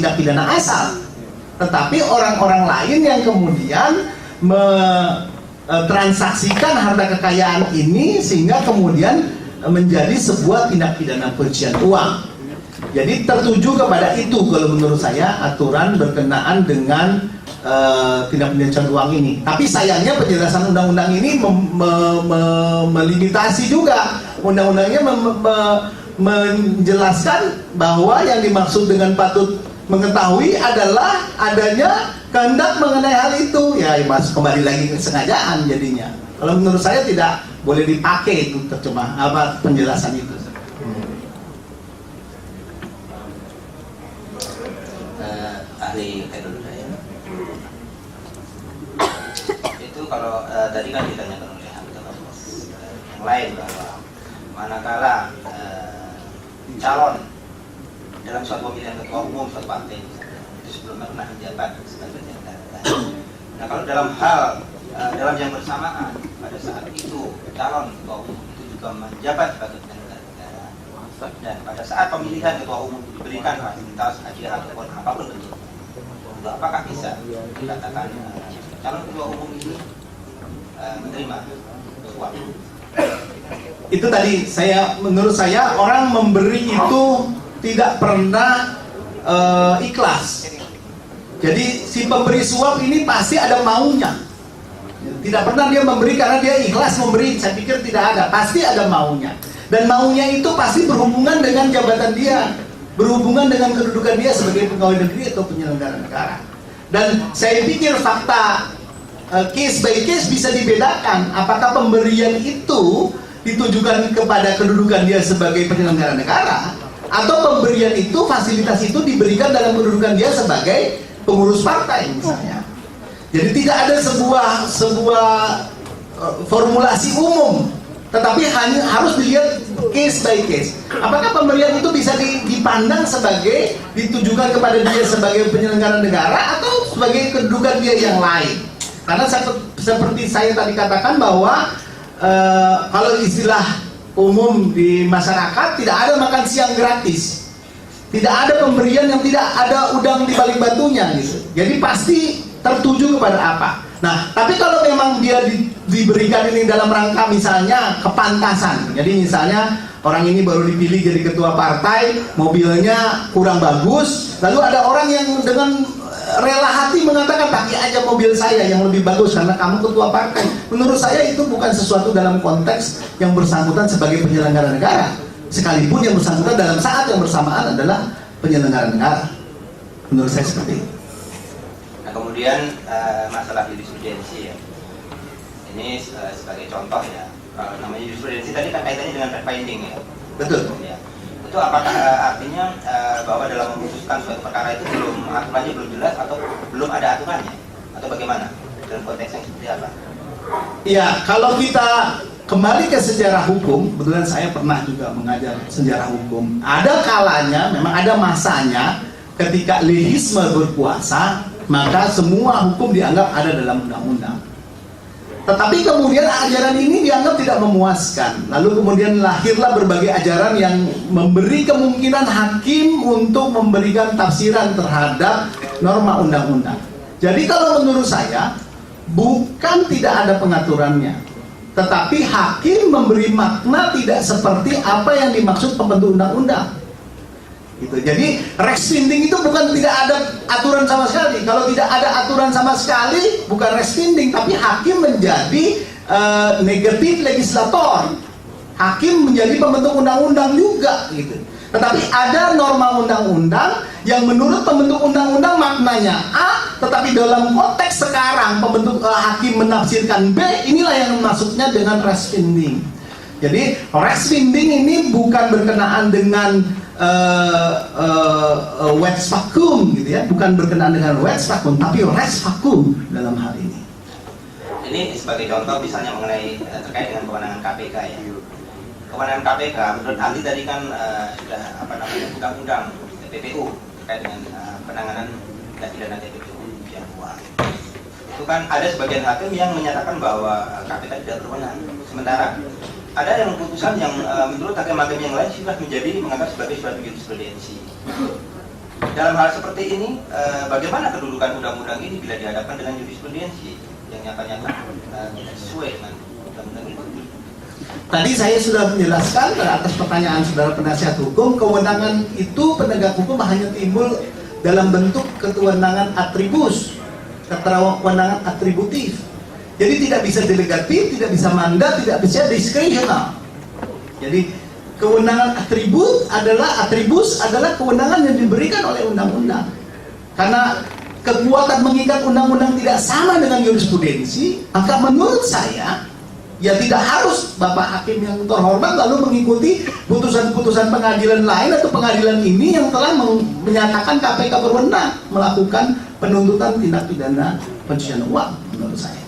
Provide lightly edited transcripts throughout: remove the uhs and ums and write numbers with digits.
tindak pidana asal, tetapi orang-orang lain yang kemudian transaksikan harta kekayaan ini sehingga kemudian menjadi sebuah tindak pidana pencucian uang. Jadi tertuju kepada itu kalau menurut saya aturan berkenaan dengan tindak pidana pencucian uang ini. Tapi sayangnya penjelasan undang-undang ini melimitasi juga. Undang-undangnya menjelaskan bahwa yang dimaksud dengan patut mengetahui adalah adanya kehendak mengenai hal itu. Ya mas, kembali lagi ke kesengajaan jadinya. Kalau menurut saya tidak boleh dipakai itu penjelasan itu. Ahli dulu saya. Itu kalau tadi kan ditanyakan oleh yang lain bahwa manakala calon dalam suatu pemilihan ketua umum suatu partai itu sebelumnya pernah menjabat sebagai penyelenggara. Nah kalau dalam dalam yang bersamaan pada saat itu calon ketua umum itu juga menjabat sebagai penyelenggara negara, dan pada saat pemilihan ketua umum diberikan fasilitas hadiah ataupun apapun bentuknya, itu apakah bisa dikatakan calon ketua umum ini menerima suap? Itu tadi menurut saya orang memberi itu tidak pernah ikhlas. Jadi si pemberi suap ini pasti ada maunya. Tidak pernah dia memberi karena dia ikhlas memberi. Saya pikir tidak ada, pasti ada maunya. Dan maunya itu pasti berhubungan dengan jabatan dia, berhubungan dengan kedudukan dia sebagai pegawai negeri atau penyelenggara negara. Dan saya pikir fakta case by case bisa dibedakan. Apakah pemberian itu ditujukan kepada kedudukan dia sebagai penyelenggara negara, atau pemberian itu, fasilitas itu diberikan dalam kedudukan dia sebagai pengurus partai misalnya. Jadi tidak ada sebuah formulasi umum, tetapi hanya harus dilihat case by case. Apakah pemberian itu bisa dipandang sebagai ditujukan kepada dia sebagai penyelenggara negara atau sebagai kedudukan dia yang lain? Karena seperti saya tadi katakan bahwa kalau istilah umum di masyarakat, tidak ada makan siang gratis, tidak ada pemberian yang tidak ada udang di balik batunya gitu. Jadi pasti tertuju kepada apa. Nah, tapi kalau memang dia diberikan ini dalam rangka misalnya kepantasan. Jadi misalnya orang ini baru dipilih jadi ketua partai, mobilnya kurang bagus, lalu ada orang yang dengan rela hati mengatakan pakai aja mobil saya yang lebih bagus karena kamu ketua partai. Menurut saya itu bukan sesuatu dalam konteks yang bersangkutan sebagai penyelenggara negara, sekalipun yang bersangkutan dalam saat yang bersamaan adalah penyelenggara negara. Menurut saya seperti itu. Nah kemudian masalah jurisprudensi ya, ini sebagai contoh ya. Kalau namanya jurisprudensi tadi kan kaitannya dengan fact finding ya. Betul. Ya. Itu apakah artinya bahwa dalam memutuskan suatu perkara itu aturannya belum jelas atau belum ada aturannya, atau bagaimana dalam konteks yang seperti apa? Iya, kalau kita kembali ke sejarah hukum, kebetulan saya pernah juga mengajar sejarah hukum. Ada kalanya, memang ada masanya ketika legisme berkuasa, maka semua hukum dianggap ada dalam undang-undang. Tetapi kemudian ajaran ini dianggap tidak memuaskan. Lalu kemudian lahirlah berbagai ajaran yang memberi kemungkinan hakim untuk memberikan tafsiran terhadap norma undang-undang. Jadi kalau menurut saya, bukan tidak ada pengaturannya, tetapi hakim memberi makna tidak seperti apa yang dimaksud pembentuk undang-undang. Gitu. Jadi res finding itu bukan tidak ada aturan sama sekali. Kalau tidak ada aturan sama sekali, bukan res finding, tapi hakim menjadi negatif legislator. Hakim menjadi pembentuk undang-undang juga, gitu. Tetapi ada norma undang-undang yang menurut pembentuk undang-undang maknanya A, tetapi dalam konteks sekarang pembentuk hakim menafsirkan B. Inilah yang maksudnya dengan res finding. Jadi res finding ini bukan berkenaan dengan wets vacuum gitu ya, bukan berkenaan dengan wets vacuum, tapi res vacuum dalam hal ini. Ini sebagai contoh misalnya mengenai terkait dengan kewenangan KPK ya. Kewenangan KPK menurut ahli tadi kan sudah undang-undang TPPU terkait dengan penanganan tindak pidana TPPU pencucian uang. Itu kan ada sebagian hakim yang menyatakan bahwa KPK tidak berwenang. Sementara ada yang putusan yang menurut hakim-hakim yang lain sudah menjadi menganggap sebagai suatu jurisprudensi. dalam hal seperti ini, bagaimana kedudukan undang-undang ini bila dihadapkan dengan jurisprudensi yang nyata-nyata tidak sesuai dengan undang-undang itu? Tadi saya sudah menjelaskan atas pertanyaan saudara penasihat hukum, kewenangan itu penegak hukum hanya timbul dalam bentuk kewenangan atribus, kewenangan atributif. Jadi tidak bisa delegatif, tidak bisa mandat, tidak bisa diskresional. Jadi kewenangan atribus adalah kewenangan yang diberikan oleh undang-undang. Karena kekuatan mengikat undang-undang tidak sama dengan jurisprudensi, maka menurut saya ya tidak harus Bapak Hakim yang terhormat lalu mengikuti putusan-putusan pengadilan lain atau pengadilan ini yang telah menyatakan KPK berwenang melakukan penuntutan tindak pidana pencucian uang menurut saya.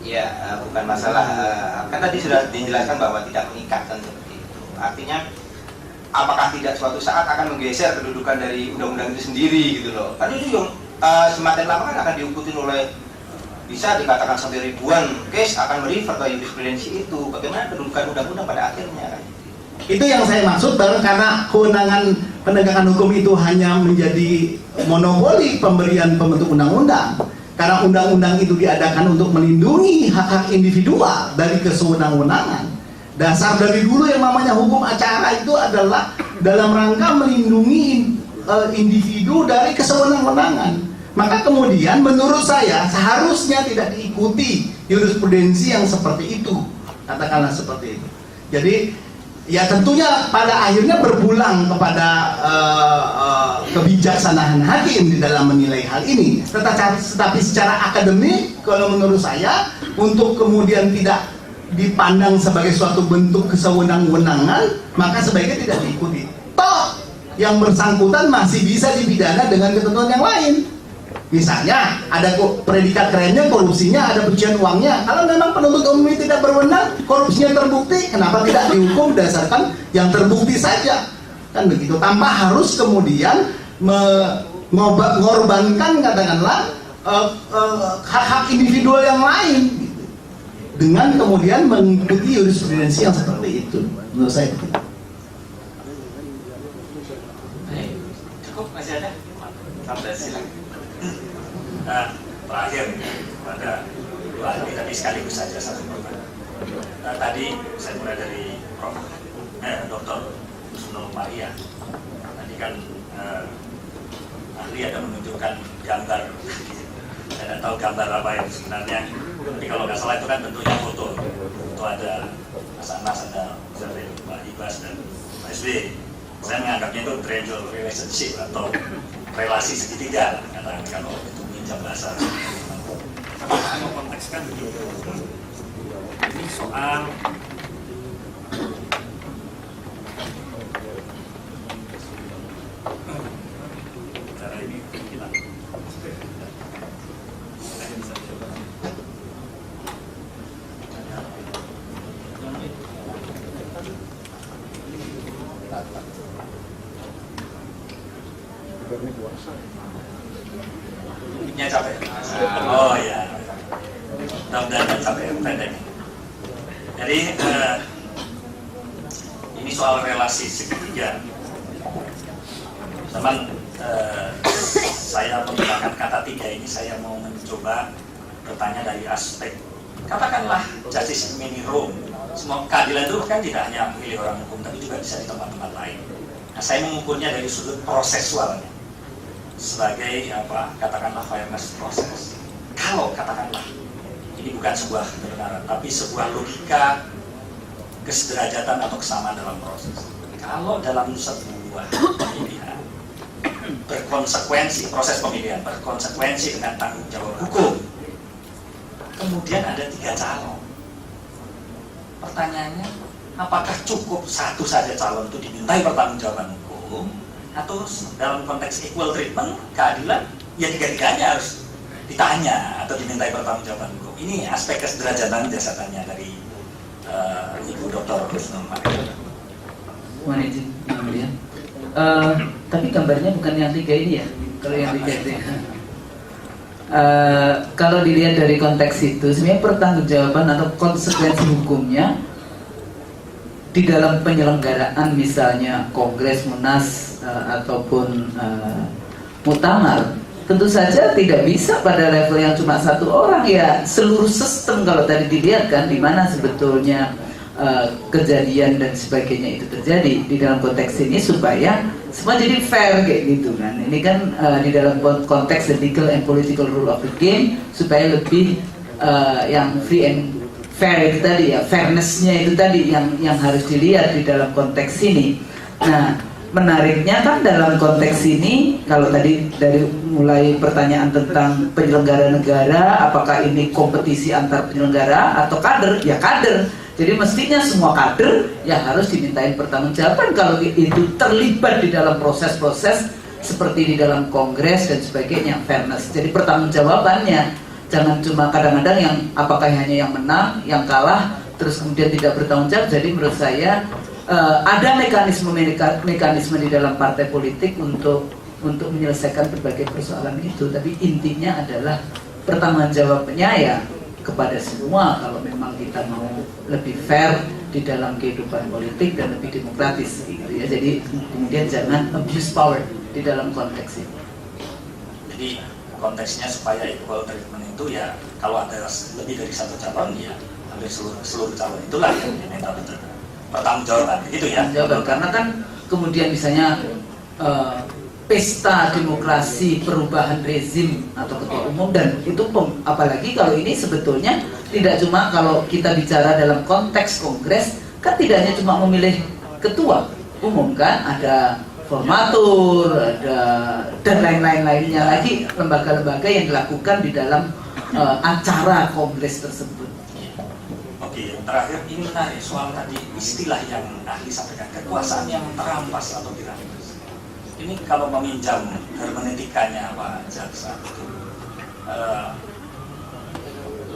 Ya, bukan masalah, kan tadi sudah dijelaskan bahwa tidak mengikat dan seperti itu. Artinya, apakah tidak suatu saat akan menggeser kedudukan dari undang-undang itu sendiri gitu loh. Kan itu yang semakin lama kan akan diikuti oleh, bisa dikatakan sampai ribuan case akan merefer ke jurisprudensi itu. Bagaimana kedudukan undang-undang pada akhirnya kan? Itu yang saya maksud, karena kewenangan penegakan hukum itu hanya menjadi monopoli pemberian pembentuk undang-undang. Karena undang-undang itu diadakan untuk melindungi hak-hak individual dari kesewenang-wenangan. Dasar dari dulu yang namanya hukum acara itu adalah dalam rangka melindungi individu dari kesewenang-wenangan. Maka kemudian menurut saya seharusnya tidak diikuti jurisprudensi yang seperti itu. Katakanlah seperti itu. Jadi ya tentunya pada akhirnya berpulang kepada kebijaksanaan hakim di dalam menilai hal ini. Tetapi secara akademik, kalau menurut saya, untuk kemudian tidak dipandang sebagai suatu bentuk kesewenang-wenangan, maka sebaiknya tidak diikuti. Toh, yang bersangkutan masih bisa dipidana dengan ketentuan yang lain. Misalnya, ada predikat kerennya, korupsinya, ada pencucian uangnya. Kalau memang penuntut umum ini tidak berwenang, korupsinya terbukti, kenapa tidak dihukum berdasarkan yang terbukti saja? Kan begitu, tanpa harus kemudian mengorbankan katakanlah hak-hak individual yang lain gitu. Dengan kemudian mengikuti jurisprudensi yang seperti itu. Menurut saya begitu. Cukup, masih ada? Sampai silakan. Terakhir pada dua ahli tadi sekaligus saja satu pertanyaan. Tadi saya mulai dari Dr. Kusnul Maria. Tadi kan ahli ada menunjukkan gambar. Saya tidak tahu gambar apa yang sebenarnya. Tapi kalau nggak salah itu kan bentuknya foto. Itu ada Mas Anas, ada Pak Ibas dan Pak SB. Saya menganggapnya itu triangle relationship atau relasi segitiga, katakan kalau itu minjam bahasa. Tapi mau kontekskan begitu. Ini soal cara ini kita Mic-nya capek. Oh ya. Mudah-mudahan capek pendek. Jadi ini soal relasi segitiga. Teman, saya menggunakan kata tiga ini, saya mau mencoba bertanya dari aspek, katakanlah justice mini Rome. Semua keadilan itu kan tidak hanya memilih orang hukum, tapi juga bisa di tempat-tempat lain. Nah, saya mengukurnya dari sudut prosesualnya, sebagai apa, katakanlah fairness proses. Kalau katakanlah ini bukan sebuah kebenaran, tapi sebuah logika kesederajatan atau kesamaan dalam proses. Kalau dalam sebuah pemilihan berkonsekuensi, proses pemilihan berkonsekuensi dengan tanggung jawab hukum, kemudian ada 3 calon. Pertanyaannya, apakah cukup satu saja calon itu dimintai pertanggungjawaban hukum, atau dalam konteks equal treatment, keadilan, ya tiga-tiganya harus ditanya atau dimintai pertanggungjawaban hukum. Ini aspek kesederajatan jasadannya dari Ibu Dr. Kusnul Maria. Mohon izin, Yang Mulia. Tapi gambarnya bukan yang 3 ini ya? Kalau yang 3 itu ya. Kalau dilihat dari konteks itu, sebenarnya pertanggungjawaban atau konsekuensi hukumnya di dalam penyelenggaraan misalnya Kongres, Munas, ataupun muktamar, tentu saja tidak bisa pada level yang cuma satu orang, ya seluruh sistem kalau tadi dilihat kan di mana sebetulnya kejadian dan sebagainya itu terjadi di dalam konteks ini supaya semua jadi fair kayak gitu kan. Ini kan di dalam konteks the legal and political rule of the game supaya lebih yang free and fair itu tadi ya, fairness-nya itu tadi yang harus dilihat di dalam konteks ini. Nah, menariknya kan dalam konteks ini, kalau tadi dari mulai pertanyaan tentang penyelenggara negara, apakah ini kompetisi antar penyelenggara atau kader? Ya kader. Jadi mestinya semua kader ya harus dimintain pertanggungjawaban kalau itu terlibat di dalam proses-proses seperti di dalam kongres dan sebagainya, fairness. Jadi pertanggungjawabannya jangan cuma kadang-kadang yang apakah hanya yang menang, yang kalah, terus kemudian tidak bertanggung jawab. Jadi menurut saya ada mekanisme di dalam partai politik untuk menyelesaikan berbagai persoalan itu, tapi intinya adalah pertanggungjawabannya ya kepada semua kalau memang kita mau lebih fair di dalam kehidupan politik dan lebih demokratis gitu ya. Jadi kemudian jangan abuse power di dalam konteks ini. Jadi konteksnya supaya equal treatment itu ya kalau ada lebih dari satu calon ya hampir seluruh calon itulah yang diminta pertanggungjawaban gitu ya. Jawaban karena kan kemudian misalnya pesta demokrasi perubahan rezim atau ketua umum dan itu apalagi kalau ini sebetulnya tidak cuma kalau kita bicara dalam konteks kongres kan tidak hanya cuma memilih ketua umum kan, ada formatur, ada dan lain-lainnya lagi lembaga-lembaga yang dilakukan di dalam acara kongres tersebut. Oke, yang terakhir ini menarik soal tadi istilah yang ahli sampaikan, kekuasaan yang terampas atau dirampas. Ini kalau meminjam hermeneutikanya Pak Jaksa,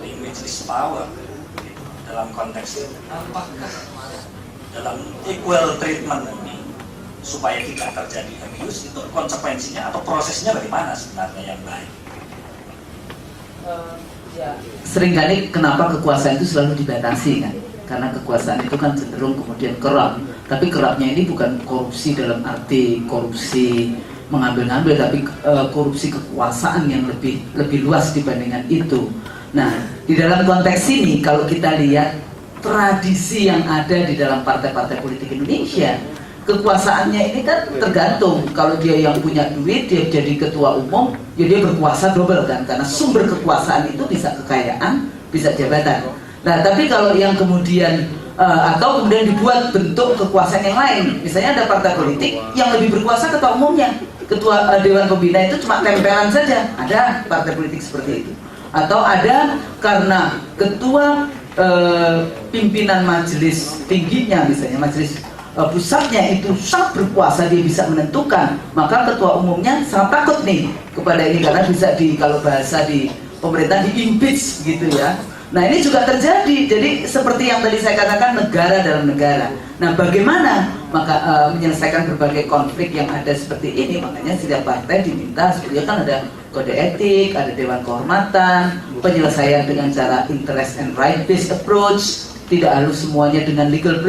limitless power gitu, dalam konteks itu, apakah dalam equal treatment ini supaya tidak terjadi abuse itu konsekuensinya atau prosesnya bagaimana sebenarnya yang baik? Seringkali kenapa kekuasaan itu selalu dibatasi kan? Karena kekuasaan itu kan cenderung kemudian kerap. Tapi kerapnya ini bukan korupsi dalam arti korupsi mengambil-ngambil, tapi korupsi kekuasaan yang lebih luas dibandingkan itu. Nah, di dalam konteks ini kalau kita lihat tradisi yang ada di dalam partai-partai politik Indonesia, kekuasaannya ini kan tergantung. Kalau dia yang punya duit, dia jadi ketua umum, ya dia berkuasa double kan, karena sumber kekuasaan itu bisa kekayaan, bisa jabatan. Nah, tapi kalau yang kemudian atau kemudian dibuat bentuk kekuasaan yang lain, misalnya ada partai politik yang lebih berkuasa ketua umumnya, ketua dewan pembina itu cuma tempelan saja, ada partai politik seperti itu. Atau ada karena ketua pimpinan majelis tingginya, misalnya majelis pusatnya itu sangat berkuasa, dia bisa menentukan, maka ketua umumnya sangat takut nih kepada ini karena bisa kalau bahasa di pemerintah di-impeach gitu ya. Nah ini juga terjadi, jadi seperti yang tadi saya katakan negara dalam negara. Nah bagaimana maka menyelesaikan berbagai konflik yang ada seperti ini, makanya setiap partai diminta sebetulnya kan ada kode etik, ada dewan kehormatan, penyelesaian dengan cara interest and right based approach, tidak harus semuanya dengan legal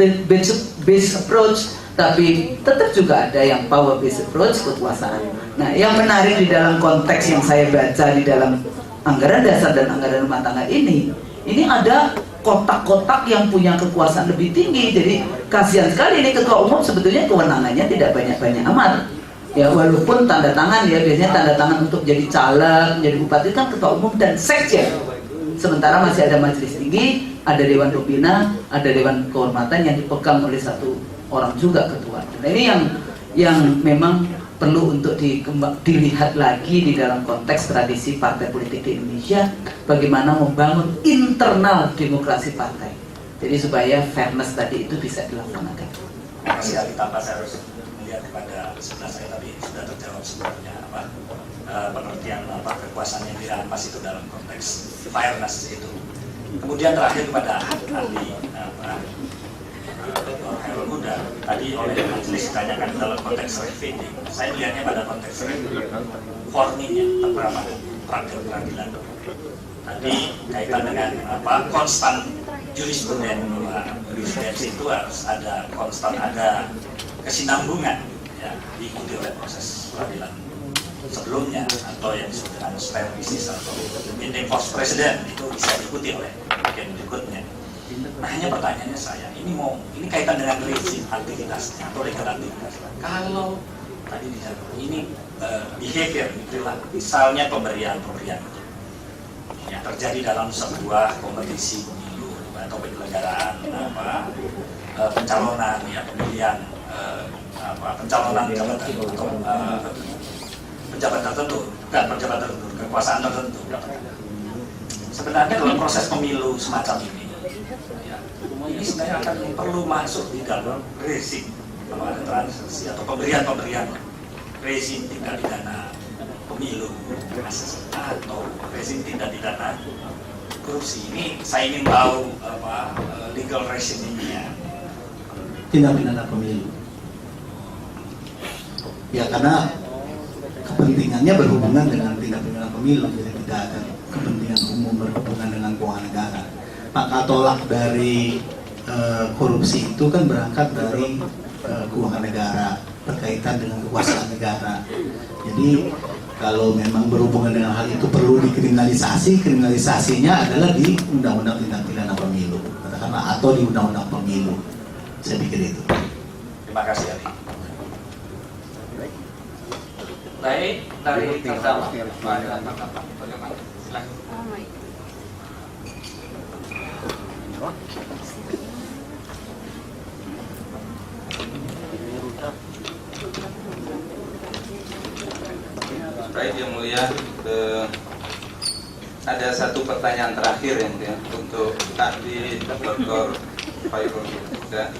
based approach, tapi tetap juga ada yang power based approach, kekuasaan. Nah yang menarik di dalam konteks yang saya baca di dalam anggaran dasar dan anggaran rumah tangga ini ada kotak-kotak yang punya kekuasaan lebih tinggi. Jadi kasihan sekali ini ketua umum sebetulnya kewenangannya tidak banyak-banyak amat. Ya walaupun tanda tangan ya, biasanya tanda tangan untuk jadi caleg, menjadi bupati kan ketua umum dan sekjen. Sementara masih ada majelis tinggi, ada dewan pembina, ada dewan kehormatan yang dipegang oleh satu orang juga ketua. Nah ini yang memang perlu untuk dilihat lagi di dalam konteks tradisi partai politik di Indonesia, bagaimana membangun internal demokrasi partai. Jadi supaya fairness tadi itu bisa dilaksanakan. Masih ada tambah, saya harus melihat kepada sebelah saya tadi sudah terjawab sebelumnya pengertian kekuasaan yang dirampas itu dalam konteks fairness itu. Kemudian terakhir kepada ahli Hairul Huda, tadi oleh majelis ditanyakan dalam konteks reviewing. Saya melihatnya pada konteks review formingnya, beberapa peradilan. Tadi kaitan dengan konstan jurisprudensi itu harus ada konstan, ada kesinambungan ya, diikuti oleh proses peradilan. sebelumnya atau yang disebut dengan spare business atau meeting force president itu bisa diikuti oleh bagian berikutnya. Nah, hanya pertanyaannya saya, ini kaitan dengan rezim aktivitasnya atau legal aktivitasnya. Kalau tadi ini behavior, perilaku, misalnya pemberian yang terjadi dalam sebuah kompetisi pemilu atau penyelenggaraan pencalonan pemilihan pencalonan jabatan atau pejabat tertentu, bukan pejabat tertentu, kekuasaan tertentu. Sebenarnya dalam proses pemilu semacam ini sebenarnya akan perlu masuk di dalam rezim kalau ada transaksi atau pemberian rezim tindak pidana pemilu atau rezim tindak pidana korupsi. Ini saya ingin tahu legal regime ini ya. Tindak pidana pemilu. Ya, karena kepentingannya berhubungan dengan tindak pidana pemilu, jadi tidak ada kepentingan umum berhubungan dengan keuangan negara. Maka tolak dari korupsi itu kan berangkat dari keuangan negara, berkaitan dengan kekuasaan negara. Jadi kalau memang berhubungan dengan hal itu perlu dikriminalisasi, kriminalisasinya adalah di Undang-Undang Tindak Pidana Pemilu, katakanlah, atau di Undang-Undang Pemilu. Saya pikir itu. Terima kasih, Ali. Baik, dari terdakwa. Bagaimana? Silakan. Baik, Yang Mulia, ada satu pertanyaan terakhir ya, untuk ahli Dr. Khairul Huda.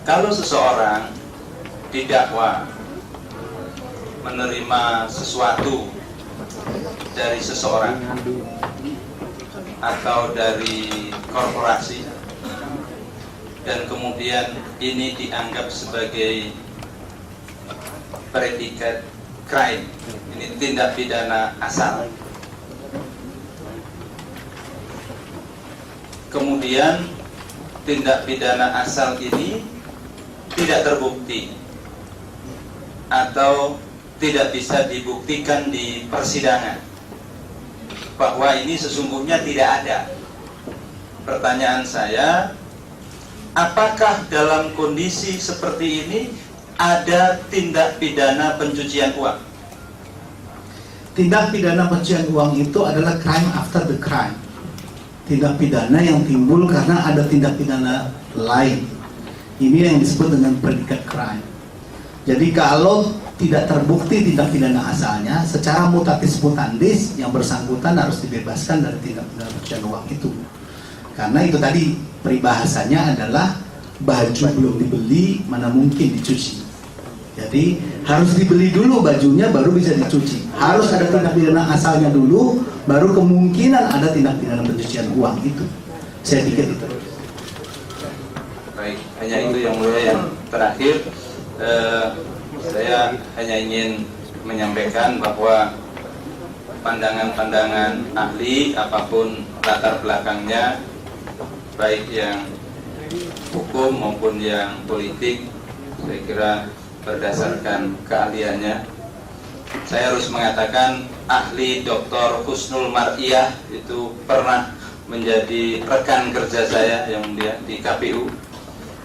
Kalau seseorang didakwa menerima sesuatu dari seseorang atau dari korporasi dan kemudian ini dianggap sebagai predikat crime, ini tindak pidana asal, kemudian tindak pidana asal ini tidak terbukti atau tidak bisa dibuktikan di persidangan bahwa ini sesungguhnya tidak ada. Pertanyaan saya, apakah dalam kondisi seperti ini ada tindak pidana pencucian uang? Tindak pidana pencucian uang itu adalah crime after the crime. Tindak pidana yang timbul karena ada tindak pidana lain. Ini yang disebut dengan predikat crime. Jadi kalau tidak terbukti tindak pidana asalnya, secara mutatis mutandis yang bersangkutan harus dibebaskan dari tindak pidana pencucian uang itu. Karena itu tadi peribahasanya adalah baju belum dibeli mana mungkin dicuci. Jadi harus dibeli dulu bajunya baru bisa dicuci. Harus ada tindak pidana asalnya dulu, baru kemungkinan ada tindak pidana pencucian uang itu. Saya pikir itu. Baik, hanya itu Yang Mulia. Yang terakhir, saya hanya ingin menyampaikan bahwa pandangan-pandangan ahli apapun latar belakangnya, baik yang hukum maupun yang politik, saya kira berdasarkan keahliannya. Saya harus mengatakan ahli Dr. Husnul Mar'iyah itu pernah menjadi rekan kerja saya yang mulia di KPU.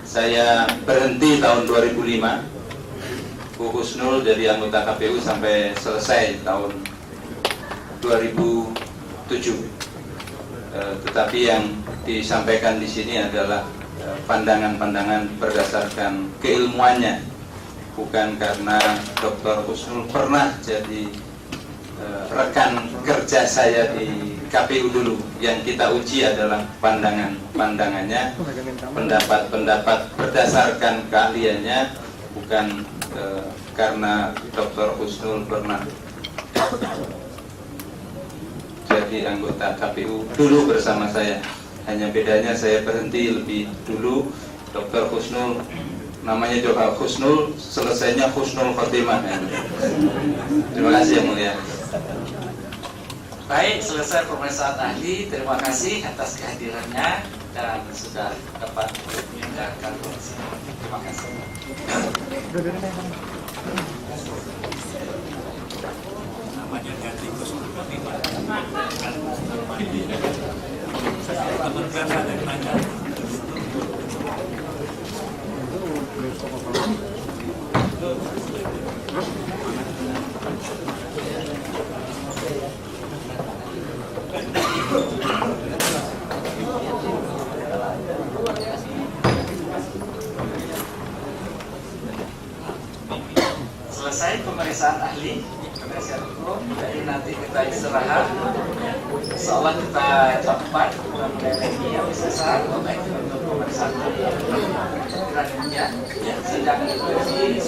Saya berhenti tahun 2005. Bu Husnul jadi anggota KPU sampai selesai tahun 2007. Tetapi yang disampaikan di sini adalah pandangan-pandangan berdasarkan keilmuannya, bukan karena Dr. Husnul pernah jadi rekan kerja saya di KPU dulu. Yang kita uji adalah pandangannya, pendapat-pendapat berdasarkan keahliannya, bukan karena Dr. Husnul pernah jadi anggota KPU dulu bersama saya. Hanya bedanya saya berhenti lebih dulu. Dr. Husnul namanya Dr. Husnul, selesainya Husnul Khotimah. Terima kasih Yang Mulia. Baik, selesai pemeriksaan ahli. Terima kasih atas kehadirannya. dan sudah dapat mendengarkan. Terima kasih. Namanya ganti kosmopolitan. Teman biasa ada yang nanya. Selesai pemeriksaan ahli, pemeriksaan hukum, jadi nanti kita istirahat. Seolah kita cepat dan mulai lagi yang selesai untuk pemeriksaan kira-kira ya, sidang itu di